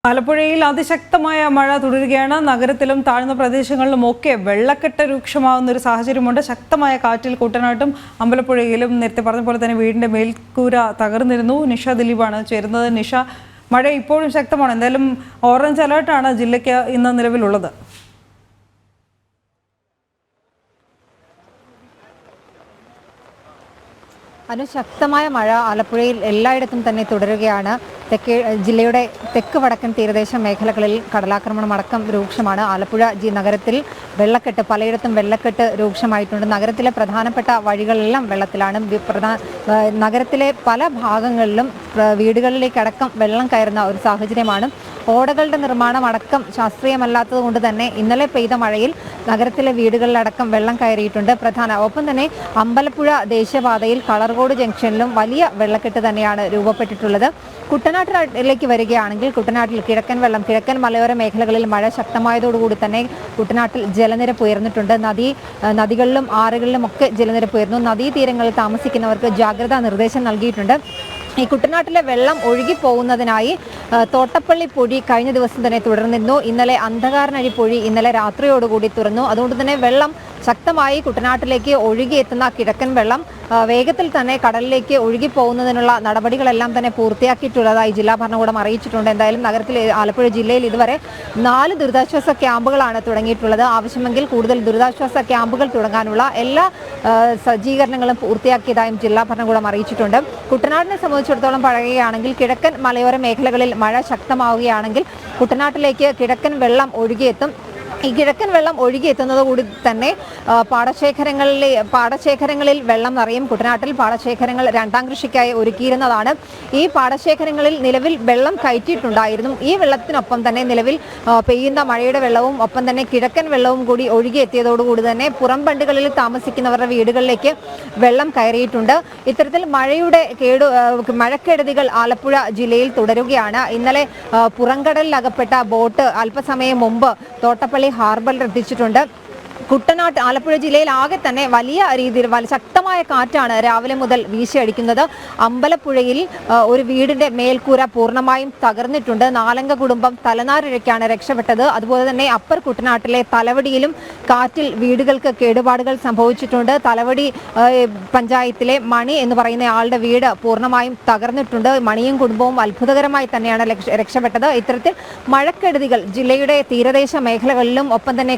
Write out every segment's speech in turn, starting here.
ആലപ്പുഴയിൽ അതിശക്തമായ മഴ തുടരുകയാണ്. നഗരത്തിലും താഴ്ന്ന പ്രദേശങ്ങളിലുമൊക്കെ വെള്ളക്കെട്ട് രൂക്ഷമാകുന്ന ഒരു സാഹചര്യമുണ്ട്. ശക്തമായ കാറ്റിൽ കുട്ടനാട്ടും അമ്പലപ്പുഴയിലും നേരത്തെ പറഞ്ഞ പോലെ തന്നെ വീടിന്റെ മേൽക്കൂര തകർന്നിരുന്നു. നിഷ ദിലീപാണ് ചേരുന്നത്. നിഷ, മഴ ഇപ്പോഴും ശക്തമാണ്. എന്തായാലും ഓറഞ്ച് അലേർട്ടാണ് ജില്ലയ്ക്ക് ഇന്ന് നിലവിലുള്ളത്. അതിശക്തമായ മഴ ആലപ്പുഴയിൽ എല്ലായിടത്തും തന്നെ തുടരുകയാണ്. ജില്ലയുടെ തെക്ക് വടക്കൻ തീരദേശ മേഖലകളിൽ കടലാക്രമണം അടക്കം രൂക്ഷമാണ്. ആലപ്പുഴ നഗരത്തിൽ വെള്ളക്കെട്ട്, പലയിടത്തും വെള്ളക്കെട്ട് രൂക്ഷമായിട്ടുണ്ട്. നഗരത്തിലെ പ്രധാനപ്പെട്ട വഴികളെല്ലാം വെള്ളത്തിലാണ്. നഗരത്തിലെ പല ഭാഗങ്ങളിലും വീടുകളിലേക്കടക്കം വെള്ളം കയറുന്ന ഒരു സാഹചര്യമാണ്. ഓടകളുടെ നിർമ്മാണം അടക്കം ശാസ്ത്രീയമല്ലാത്തത് കൊണ്ട് തന്നെ ഇന്നലെ പെയ്ത മഴയിൽ നഗരത്തിലെ വീടുകളിലടക്കം വെള്ളം കയറിയിട്ടുണ്ട്. ഒപ്പം തന്നെ അമ്പലപ്പുഴ ദേശീയപാതയിൽ കളർകോട് ജംഗ്ഷനിലും വലിയ വെള്ളക്കെട്ട് തന്നെയാണ് രൂപപ്പെട്ടിട്ടുള്ളത്. കുട്ടനാട്ടിലേക്ക് വരികയാണെങ്കിൽ കുട്ടനാട്ടിൽ കിഴക്കൻ മലയോര മേഖലകളിൽ മഴ ശക്തമായതോടുകൂടി തന്നെ കുട്ടനാട്ടിൽ ജലനിരപ്പ് ഉയർന്നിട്ടുണ്ട്. നദികളിലും ആറുകളിലും ഒക്കെ ജലനിരപ്പ് ഉയർന്നു. നദീതീരങ്ങളിൽ താമസിക്കുന്നവർക്ക് ജാഗ്രതാ നിർദ്ദേശം നൽകിയിട്ടുണ്ട്. ഈ കുട്ടനാട്ടിലെ വെള്ളം ഒഴുകിപ്പോകുന്നതിനായി തോട്ടപ്പള്ളി പൊഴി കഴിഞ്ഞ ദിവസം തന്നെ തുടർന്നിരുന്നു. ഇന്നലെ അന്ധകാരനഴി പൊഴി ഇന്നലെ രാത്രിയോടുകൂടി തുറന്നു. അതുകൊണ്ട് തന്നെ വെള്ളം ശക്തമായി കുട്ടനാട്ടിലേക്ക് ഒഴുകിയെത്തുന്ന കിഴക്കൻ വെള്ളം വേഗത്തിൽ തന്നെ കടലിലേക്ക് ഒഴുകിപ്പോകുന്നതിനുള്ള നടപടികളെല്ലാം തന്നെ പൂർത്തിയാക്കിയിട്ടുള്ളതായി ജില്ലാ ഭരണകൂടം അറിയിച്ചിട്ടുണ്ട്. എന്തായാലും ആലപ്പുഴ ജില്ലയിൽ ഇതുവരെ 4 ദുരിതാശ്വാസ ക്യാമ്പുകളാണ് തുടങ്ങിയിട്ടുള്ളത്. ആവശ്യമെങ്കിൽ കൂടുതൽ ദുരിതാശ്വാസ ക്യാമ്പുകൾ തുടങ്ങാനുള്ള എല്ലാ സജ്ജീകരണങ്ങളും പൂർത്തിയാക്കിയതായും ജില്ലാ ഭരണകൂടം അറിയിച്ചിട്ടുണ്ട്. കുട്ടനാടിനെ സംബന്ധിച്ചിടത്തോളം പറയുകയാണെങ്കിൽ കിഴക്കൻ മലയോര മേഖലകളിൽ മഴ ശക്തമാവുകയാണെങ്കിൽ കുട്ടനാട്ടിലേക്ക് കിഴക്കൻ വെള്ളം ഒഴുകിയെത്തും. ഈ കിഴക്കൻ വെള്ളം ഒഴുകിയെത്തുന്നത് കൂടി തന്നെ പാടശേഖരങ്ങളിൽ വെള്ളം നിറയും. കുട്ടനാട്ടിൽ പാടശേഖരങ്ങൾ രണ്ടാം കൃഷിക്കായി ഒരുക്കിയിരുന്നതാണ്. ഈ പാടശേഖരങ്ങളിൽ നിലവിൽ വെള്ളം കയറ്റിയിട്ടുണ്ടായിരുന്നു. ഈ വെള്ളത്തിനൊപ്പം തന്നെ നിലവിൽ പെയ്യുന്ന മഴയുടെ വെള്ളവും ഒപ്പം തന്നെ കിഴക്കൻ വെള്ളവും കൂടി ഒഴുകിയെത്തിയതോടുകൂടി തന്നെ പുറം ബണ്ടുകളിൽ താമസിക്കുന്നവരുടെ വീടുകളിലേക്ക് വെള്ളം കയറിയിട്ടുണ്ട്. ഇത്തരത്തിൽ മഴക്കെടുതികൾ ആലപ്പുഴ ജില്ലയിൽ തുടരുകയാണ്. ഇന്നലെ പുറംകടലിൽ അകപ്പെട്ട ബോട്ട് അല്പസമയം മുമ്പ് തോട്ടപ്പള്ളി ഹാർബറിൽ എത്തിച്ചിട്ടുണ്ട്. ആലപ്പുഴ ജില്ലയിൽ ആകെ തന്നെ വലിയ രീതിയിൽ ശക്തമായ കാറ്റാണ് രാവിലെ മുതൽ വീശിയടിക്കുന്നത്. അമ്പലപ്പുഴയിൽ ഒരു വീടിന്റെ മേൽക്കൂര പൂർണ്ണമായും തകർന്നിട്ടുണ്ട്. 4 അംഗ കുടുംബം തലനാരിഴയ്ക്കാണ് രക്ഷപ്പെട്ടത്. അതുപോലെ തന്നെ അപ്പർ കുട്ടനാട്ടിലെ തലവടിയിലും കാറ്റിൽ വീടുകൾക്ക് കേടുപാടുകൾ സംഭവിച്ചിട്ടുണ്ട്. തലവടി പഞ്ചായത്തിലെ മണി എന്ന് പറയുന്ന ആളുടെ വീട് പൂർണ്ണമായും തകർന്നിട്ടുണ്ട്. മണിയും കുടുംബവും അത്ഭുതകരമായി തന്നെയാണ് രക്ഷപ്പെട്ടത്. ഇത്തരത്തിൽ മഴക്കെടുതികൾ ജില്ലയുടെ തീരദേശ മേഖലകളിലും ഒപ്പം തന്നെ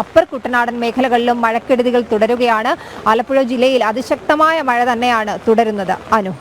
അപ്പർ കുട്ടനാടൻ മേഖലകളിലും മഴക്കെടുതികൾ തുടരുകയാണ്. ആലപ്പുഴ ജില്ലയിൽ അതിശക്തമായ മഴ തന്നെയാണ് തുടരുന്നത്. അനു.